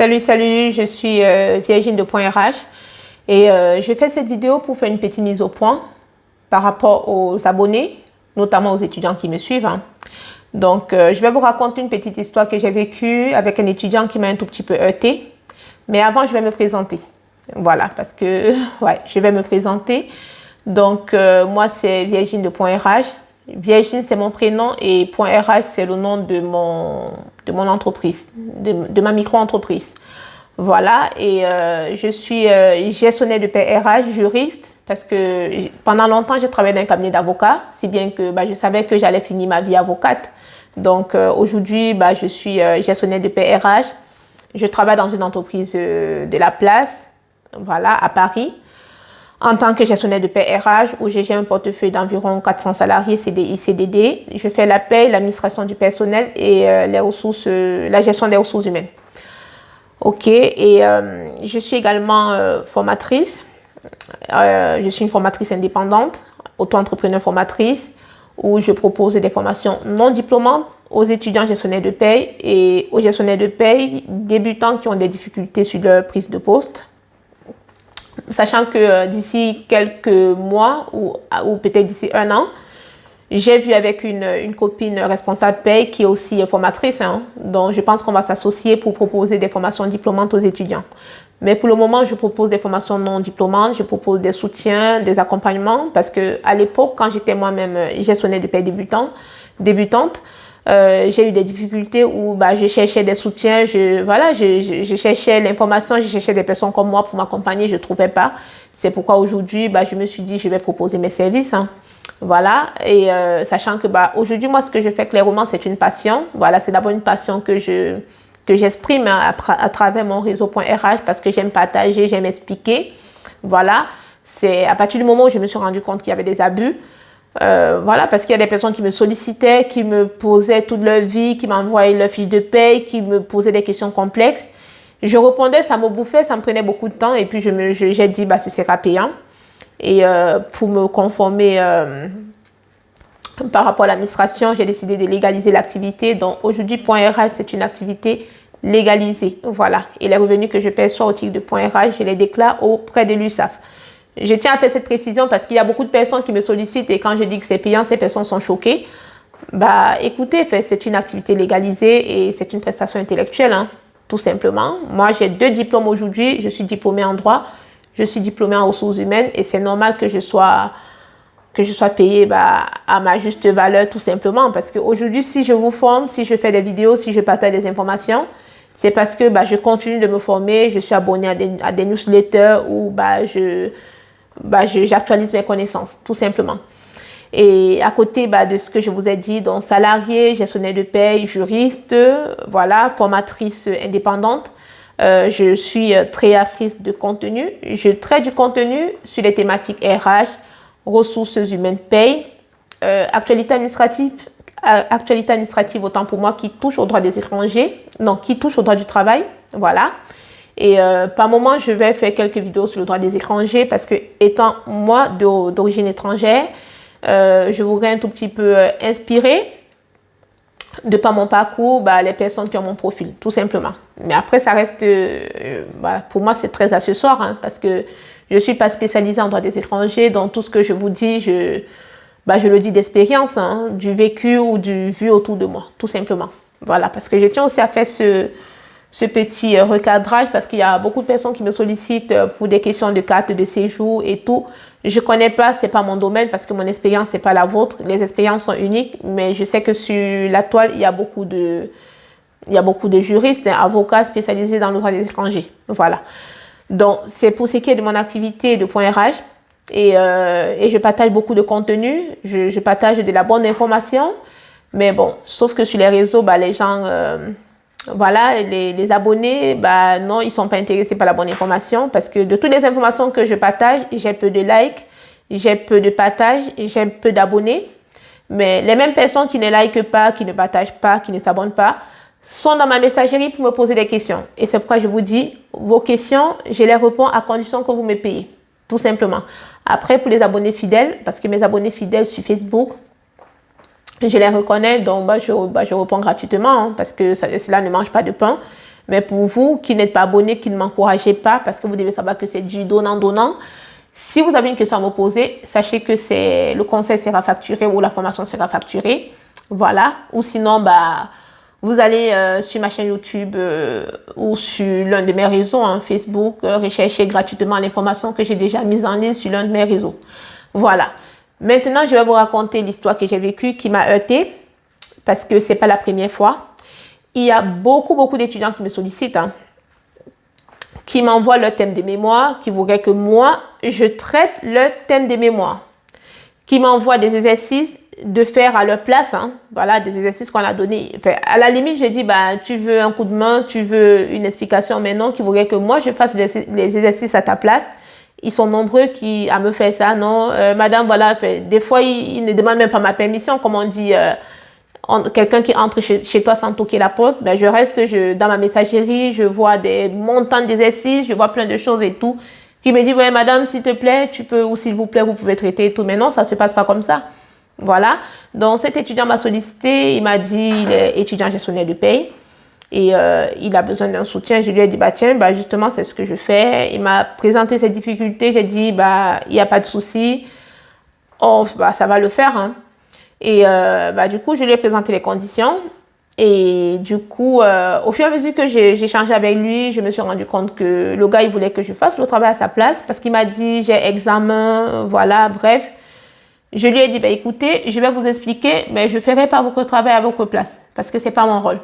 Salut, je suis Virginie de Point RH et je fais cette vidéo pour faire une petite mise au point par rapport aux abonnés, notamment aux étudiants qui me suivent. Donc, je vais vous raconter une petite histoire que j'ai vécue avec un étudiant qui m'a un tout petit peu heurté. Mais avant, je vais me présenter. Voilà, parce que, ouais, je vais me présenter. Donc, moi, c'est Virginie de Point RH. Virginie, c'est mon prénom et Point RH, c'est le nom de mon entreprise, de ma micro-entreprise. Voilà, et je suis gestionnaire de paie RH, juriste, parce que pendant longtemps, j'ai travaillé dans un cabinet d'avocats, si bien que je savais que j'allais finir ma vie avocate. Donc, aujourd'hui, je suis gestionnaire de paie RH. Je travaille dans une entreprise de la place, voilà, à Paris, en tant que gestionnaire de paie RH, où j'ai un portefeuille d'environ 400 salariés CDI, CDD. Je fais la paie, l'administration du personnel et la gestion des ressources humaines. Ok, et je suis également formatrice. Je suis une formatrice indépendante, auto-entrepreneur formatrice, où je propose des formations non diplômantes aux étudiants gestionnaires de paie et aux gestionnaires de paie débutants qui ont des difficultés sur leur prise de poste. Sachant que d'ici quelques mois ou peut-être d'ici un an, j'ai vu avec une copine responsable paie qui est aussi formatrice, donc je pense qu'on va s'associer pour proposer des formations diplômantes aux étudiants. Mais pour le moment, je propose des formations non diplômantes, je propose des soutiens, des accompagnements, parce qu'à l'époque, quand j'étais moi-même gestionnaire de paie débutante, j'ai eu des difficultés où je cherchais des soutiens, je cherchais l'information, je cherchais des personnes comme moi pour m'accompagner, je ne trouvais pas. C'est pourquoi aujourd'hui, je me suis dit, je vais proposer mes services. Voilà, et sachant que aujourd'hui, moi, ce que je fais clairement, c'est une passion. Voilà, c'est d'abord une passion que j'exprime à travers mon réseau Point RH parce que j'aime partager, j'aime expliquer. Voilà, c'est à partir du moment où je me suis rendu compte qu'il y avait des abus. Voilà, parce qu'il y a des personnes qui me sollicitaient, qui me posaient toute leur vie, qui m'envoyaient leur fiche de paie, qui me posaient des questions complexes. Je répondais, ça me bouffait, ça me prenait beaucoup de temps et puis j'ai dit, ce sera payant. Et pour me conformer par rapport à l'administration, j'ai décidé de légaliser l'activité. Donc aujourd'hui, Point RH, c'est une activité légalisée. Voilà. Et les revenus que je perçois au titre de Point RH, je les déclare auprès de l'URSSAF. Je tiens à faire cette précision parce qu'il y a beaucoup de personnes qui me sollicitent et quand je dis que c'est payant, ces personnes sont choquées. Écoutez, c'est une activité légalisée et c'est une prestation intellectuelle, tout simplement. Moi, j'ai 2 diplômes aujourd'hui. Je suis diplômée en droit, je suis diplômée en ressources humaines et c'est normal que je sois payée à ma juste valeur, tout simplement. Parce qu'aujourd'hui, si je vous forme, si je fais des vidéos, si je partage des informations, c'est parce que je continue de me former, je suis abonnée à des newsletters où j'actualise mes connaissances, tout simplement. Et à côté de ce que je vous ai dit, donc salarié, gestionnaire de paie, juriste, voilà, formatrice indépendante, je suis créatrice de contenu. Je traite du contenu sur les thématiques RH, ressources humaines, paie, actualité administrative autant pour moi qui touche aux droits des étrangers, qui touche aux droits du travail, voilà. Et par moment, je vais faire quelques vidéos sur le droit des étrangers parce que, étant moi d'origine étrangère, je voudrais un tout petit peu inspirer, de par mon parcours, les personnes qui ont mon profil, tout simplement. Mais après, ça reste, pour moi, c'est très accessoire parce que je ne suis pas spécialisée en droit des étrangers, donc tout ce que je vous dis, je le dis d'expérience, du vécu ou du vu autour de moi, tout simplement. Voilà, parce que je tiens aussi à faire ce petit recadrage parce qu'il y a beaucoup de personnes qui me sollicitent pour des questions de carte de séjour et tout. Je ne connais pas, ce n'est pas mon domaine parce que mon expérience, ce n'est pas la vôtre. Les expériences sont uniques, mais je sais que sur la toile, il y a beaucoup de juristes, avocats spécialisés dans le droit des étrangers. Voilà. Donc, c'est pour ce qui est de mon activité de Point RH. Et je partage beaucoup de contenu. Je partage de la bonne information. Mais bon, sauf que sur les réseaux, les gens... voilà, les abonnés, non, ils ne sont pas intéressés par la bonne information parce que de toutes les informations que je partage, j'ai peu de likes, j'ai peu de partages, j'ai peu d'abonnés. Mais les mêmes personnes qui ne likent pas, qui ne partagent pas, qui ne s'abonnent pas, sont dans ma messagerie pour me poser des questions. Et c'est pourquoi je vous dis, vos questions, je les réponds à condition que vous me payez, tout simplement. Après, pour les abonnés fidèles, parce que mes abonnés fidèles sur Facebook, je les reconnais, donc je réponds gratuitement parce que cela ne mange pas de pain. Mais pour vous qui n'êtes pas abonné, qui ne m'encouragez pas, parce que vous devez savoir que c'est du donnant-donnant, si vous avez une question à me poser, sachez que le conseil sera facturé ou la formation sera facturée. Voilà. Ou sinon, vous allez sur ma chaîne YouTube ou sur l'un de mes réseaux, hein, Facebook, rechercher gratuitement l'information que j'ai déjà mise en ligne sur l'un de mes réseaux. Voilà. Maintenant, je vais vous raconter l'histoire que j'ai vécue qui m'a heurtée parce que c'est pas la première fois. Il y a beaucoup d'étudiants qui me sollicitent, hein, qui m'envoient leur thème de mémoire, qui voudraient que moi, je traite leur thème de mémoire, qui m'envoient des exercices de faire à leur place, hein. Voilà, des exercices qu'on a donnés. Enfin, à la limite, je dis, tu veux un coup de main, tu veux une explication, mais non, qui voudrait que moi, je fasse les exercices à ta place. Ils sont nombreux à me faire ça, non, madame, voilà, des fois, ils ne demandent même pas ma permission, comme on dit, quelqu'un qui entre chez toi sans toquer la porte, je reste dans ma messagerie, je vois des montants d'exercices, je vois plein de choses et tout, qui me dit, ouais, madame, s'il te plaît, tu peux, ou s'il vous plaît, vous pouvez traiter et tout, mais non, ça se passe pas comme ça. Voilà, donc cet étudiant m'a sollicité, il m'a dit, il est étudiant gestionnaire de paye et il a besoin d'un soutien. Je lui ai dit, tiens, justement, c'est ce que je fais. Il m'a présenté ses difficultés, j'ai dit, il n'y a pas de souci, ça va le faire, hein. Et du coup, je lui ai présenté les conditions et du coup, au fur et à mesure que j'ai échangé avec lui, je me suis rendu compte que le gars, il voulait que je fasse le travail à sa place parce qu'il m'a dit, j'ai examen, voilà, bref. Je lui ai dit, écoutez, je vais vous expliquer, mais je ne ferai pas votre travail à votre place, parce que ce n'est pas mon rôle.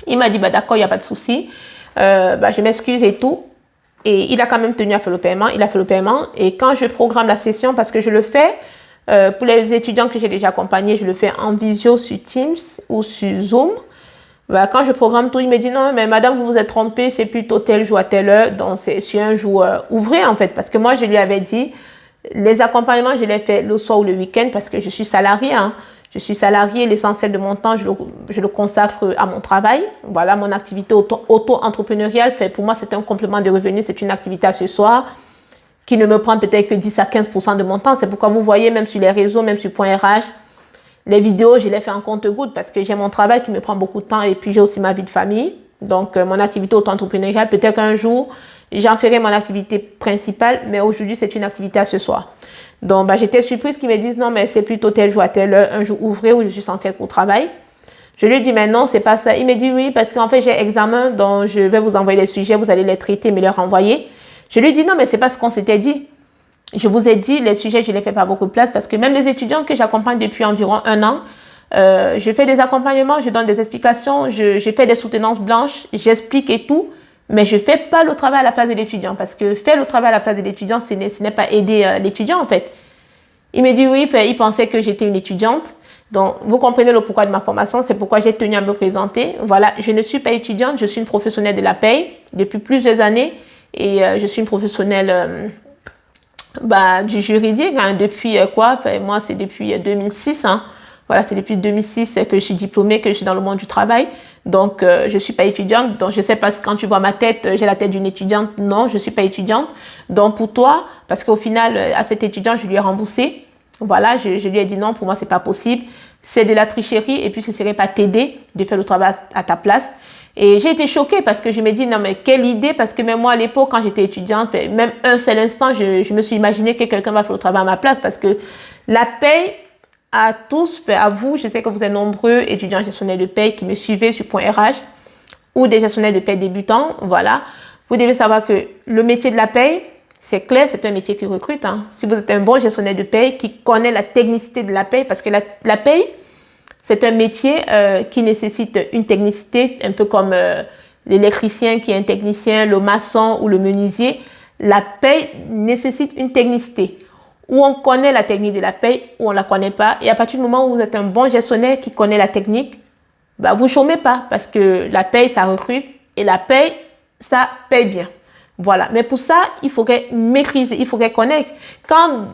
Il m'a dit, d'accord, il n'y a pas de souci, je m'excuse et tout. Et il a quand même tenu à faire le paiement, il a fait le paiement. Et quand je programme la session, parce que je le fais, pour les étudiants que j'ai déjà accompagnés, je le fais en visio sur Teams ou sur Zoom. Quand je programme tout, il me dit, non, mais madame, vous vous êtes trompée, c'est plutôt tel jour à telle heure, donc c'est sur un jour ouvré en fait, parce que moi, je lui avais dit, les accompagnements, je les fais le soir ou le week-end parce que je suis salariée, hein. Je suis salariée, l'essentiel de mon temps, je le consacre à mon travail. Voilà, mon activité auto-entrepreneuriale, pour moi, c'est un complément de revenus, c'est une activité à ce soir qui ne me prend peut-être que 10 à 15% de mon temps. C'est pourquoi vous voyez, même sur les réseaux, même sur .rh, les vidéos, je les fais en compte-gouttes parce que j'ai mon travail qui me prend beaucoup de temps et puis j'ai aussi ma vie de famille. Donc, mon activité auto-entrepreneuriale, peut-être qu'un jour, j'en ferai mon activité principale, mais aujourd'hui, c'est une activité à ce soir. Donc, j'étais surprise qu'ils me disent, non, mais c'est plutôt tel jour à telle heure, un jour ouvré où je suis censée être au travail. Je lui ai dit, mais non, c'est pas ça. Il me dit, oui, parce qu'en fait, j'ai examen, donc je vais vous envoyer les sujets, vous allez les traiter, me les renvoyer. Je lui ai dit, non, mais c'est pas ce qu'on s'était dit. Je vous ai dit, les sujets, je les fais pas beaucoup de place parce que même les étudiants que j'accompagne depuis environ 1 an, je fais des accompagnements, je donne des explications, je fais des soutenances blanches, j'explique et tout. Mais je ne fais pas le travail à la place de l'étudiant parce que faire le travail à la place de l'étudiant, ce n'est pas aider l'étudiant en fait. Il me dit oui, il pensait que j'étais une étudiante. Donc, vous comprenez le pourquoi de ma formation, c'est pourquoi j'ai tenu à me présenter. Voilà, je ne suis pas étudiante, je suis une professionnelle de la paye depuis plusieurs années et je suis une professionnelle du juridique hein, depuis moi, c'est depuis 2006. Hein. Voilà, c'est depuis 2006 que je suis diplômée, que je suis dans le monde du travail. Donc, je ne suis pas étudiante. Donc, je ne sais pas si quand tu vois ma tête, j'ai la tête d'une étudiante. Non, je ne suis pas étudiante. Donc, pour toi, parce qu'au final, à cet étudiant, je lui ai remboursé. Voilà, je lui ai dit non, pour moi, ce n'est pas possible. C'est de la tricherie et puis ce ne serait pas t'aider de faire le travail à ta place. Et j'ai été choquée parce que je me dis, non, mais quelle idée, parce que même moi, à l'époque, quand j'étais étudiante, même un seul instant, je me suis imaginé que quelqu'un va faire le travail à ma place parce que la paye, à tous, à vous, je sais que vous êtes nombreux étudiants gestionnaires de paye qui me suivez sur .rh ou des gestionnaires de paye débutants, voilà. Vous devez savoir que le métier de la paye, c'est clair, c'est un métier qui recrute. Hein. Si vous êtes un bon gestionnaire de paye qui connaît la technicité de la paye, parce que la paye, c'est un métier qui nécessite une technicité, un peu comme l'électricien qui est un technicien, le maçon ou le menuisier. La paye nécessite une technicité. Où on connaît la technique de la paye, ou on ne la connaît pas. Et à partir du moment où vous êtes un bon gestionnaire qui connaît la technique, vous ne chômez pas parce que la paye, ça recrute et la paye, ça paye bien. Voilà. Mais pour ça, il faudrait maîtriser, il faudrait connaître. Quand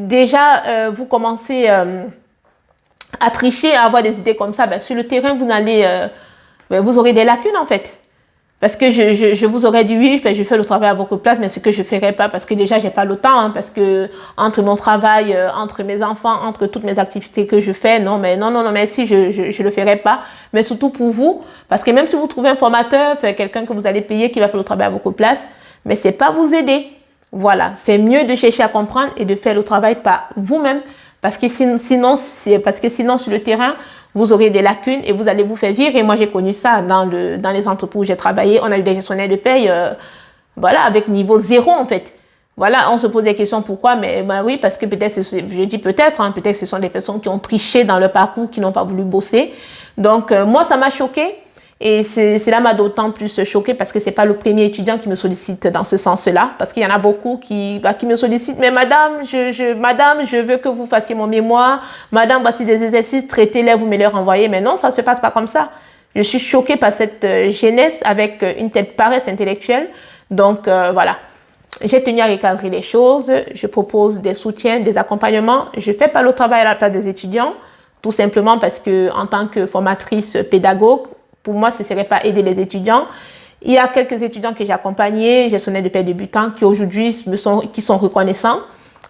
déjà vous commencez à tricher, à avoir des idées comme ça, sur le terrain, vous aurez des lacunes en fait. Parce que je vous aurais dit oui, je fais le travail à votre place, mais ce que je ferai pas, parce que déjà j'ai pas le temps, hein, parce que entre mon travail, entre mes enfants, entre toutes mes activités que je fais, non, mais si je le ferai pas. Mais surtout pour vous, parce que même si vous trouvez un formateur, quelqu'un que vous allez payer qui va faire le travail à votre place, mais c'est pas vous aider. Voilà, c'est mieux de chercher à comprendre et de faire le travail par vous-même, parce que sinon sur le terrain, vous aurez des lacunes et vous allez vous faire virer. Moi, j'ai connu ça dans les entreprises où j'ai travaillé. On a eu des gestionnaires de paye, voilà, avec niveau 0 en fait. Voilà, on se pose des questions pourquoi, mais bah oui, parce que peut-être, je dis peut-être, hein, peut-être ce sont des personnes qui ont triché dans leur parcours, qui n'ont pas voulu bosser. Donc, moi, ça m'a choquée. Et cela m'a d'autant plus choquée parce que c'est pas le premier étudiant qui me sollicite dans ce sens-là. Parce qu'il y en a beaucoup qui me sollicitent. Mais madame, madame, je veux que vous fassiez mon mémoire. Madame, voici des exercices, traitez-les, vous me les renvoyez. Mais non, ça se passe pas comme ça. Je suis choquée par cette jeunesse avec une telle paresse intellectuelle. Donc, voilà. J'ai tenu à recadrer les choses. Je propose des soutiens, des accompagnements. Je fais pas le travail à la place des étudiants. Tout simplement parce que, en tant que formatrice pédagogue, pour moi, ce ne serait pas aider les étudiants. Il y a quelques étudiants que j'ai accompagnés, gestionnaires de paie débutants, qui aujourd'hui qui sont reconnaissants.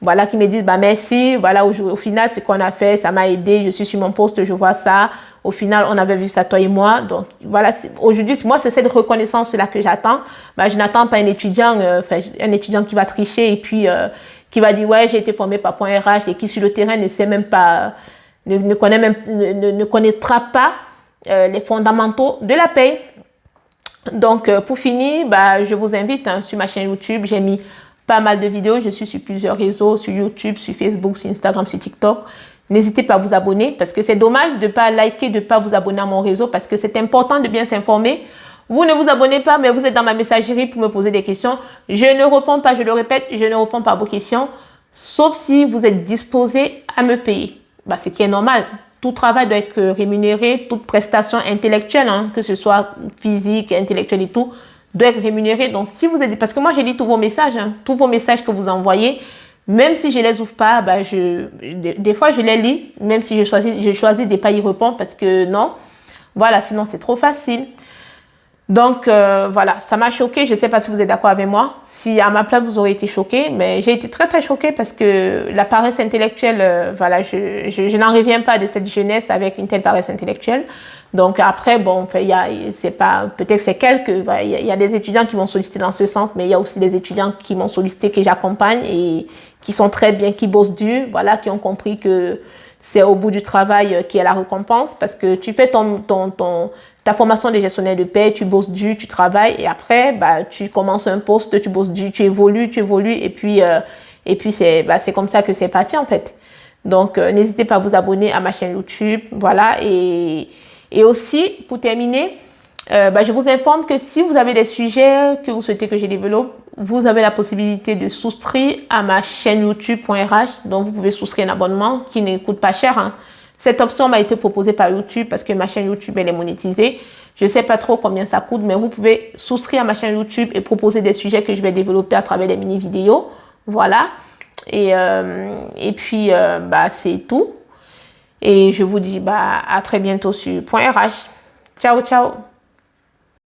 Voilà, qui me disent, bah, merci. Voilà, au final, ce qu'on a fait, ça m'a aidé. Je suis sur mon poste, je vois ça. Au final, on avait vu ça, toi et moi. Donc, voilà, aujourd'hui, moi, c'est cette reconnaissance-là que j'attends. Bah, je n'attends pas un étudiant qui va tricher et puis, qui va dire, ouais, j'ai été formé par Point RH et qui, sur le terrain, ne sait même pas, ne connaîtra pas les fondamentaux de la paie. Donc, pour finir, bah, je vous invite sur ma chaîne YouTube. J'ai mis pas mal de vidéos. Je suis sur plusieurs réseaux, sur YouTube, sur Facebook, sur Instagram, sur TikTok. N'hésitez pas à vous abonner parce que c'est dommage de ne pas liker, de ne pas vous abonner à mon réseau parce que c'est important de bien s'informer. Vous ne vous abonnez pas, mais vous êtes dans ma messagerie pour me poser des questions. Je ne réponds pas, je le répète, je ne réponds pas à vos questions, sauf si vous êtes disposé à me payer. Bah, ce qui est normal. Tout travail doit être rémunéré, toute prestation intellectuelle, hein, que ce soit physique, intellectuelle et tout, doit être rémunéré. Donc, si vous êtes... Parce que moi, j'ai lu tous vos messages, hein, tous vos messages que vous envoyez. Même si je ne les ouvre pas, bah, des fois, je les lis, même si je choisis de ne pas y répondre parce que non. Voilà, sinon, c'est trop facile. Donc, voilà, ça m'a choquée. Je ne sais pas si vous êtes d'accord avec moi. Si à ma place, vous aurez été choquée. Mais j'ai été très, très choquée parce que la paresse intellectuelle, voilà, je n'en reviens pas de cette jeunesse avec une telle paresse intellectuelle. Donc, après, bon, c'est pas, peut-être c'est voilà, il y a des étudiants qui m'ont sollicité dans ce sens, mais il y a aussi des étudiants qui m'ont sollicité, que j'accompagne et qui sont très bien, qui bossent dur, voilà, qui ont compris que c'est au bout du travail qui est la récompense parce que tu fais ta formation de gestionnaire de paie, tu bosses dur, tu travailles et après, bah, tu commences un poste, tu bosses dur, tu évolues et puis c'est comme ça que c'est parti en fait. Donc, n'hésitez pas à vous abonner à ma chaîne YouTube, voilà. Et aussi, pour terminer, je vous informe que si vous avez des sujets que vous souhaitez que je développe, vous avez la possibilité de souscrire à ma chaîne YouTube.RH, dont vous pouvez souscrire un abonnement qui ne coûte pas cher, hein. Cette option m'a été proposée par YouTube parce que ma chaîne YouTube, elle est monétisée. Je ne sais pas trop combien ça coûte, mais vous pouvez souscrire à ma chaîne YouTube et proposer des sujets que je vais développer à travers des mini-vidéos. Voilà. Et puis, c'est tout. Et je vous dis à très bientôt sur Point RH. Ciao, ciao.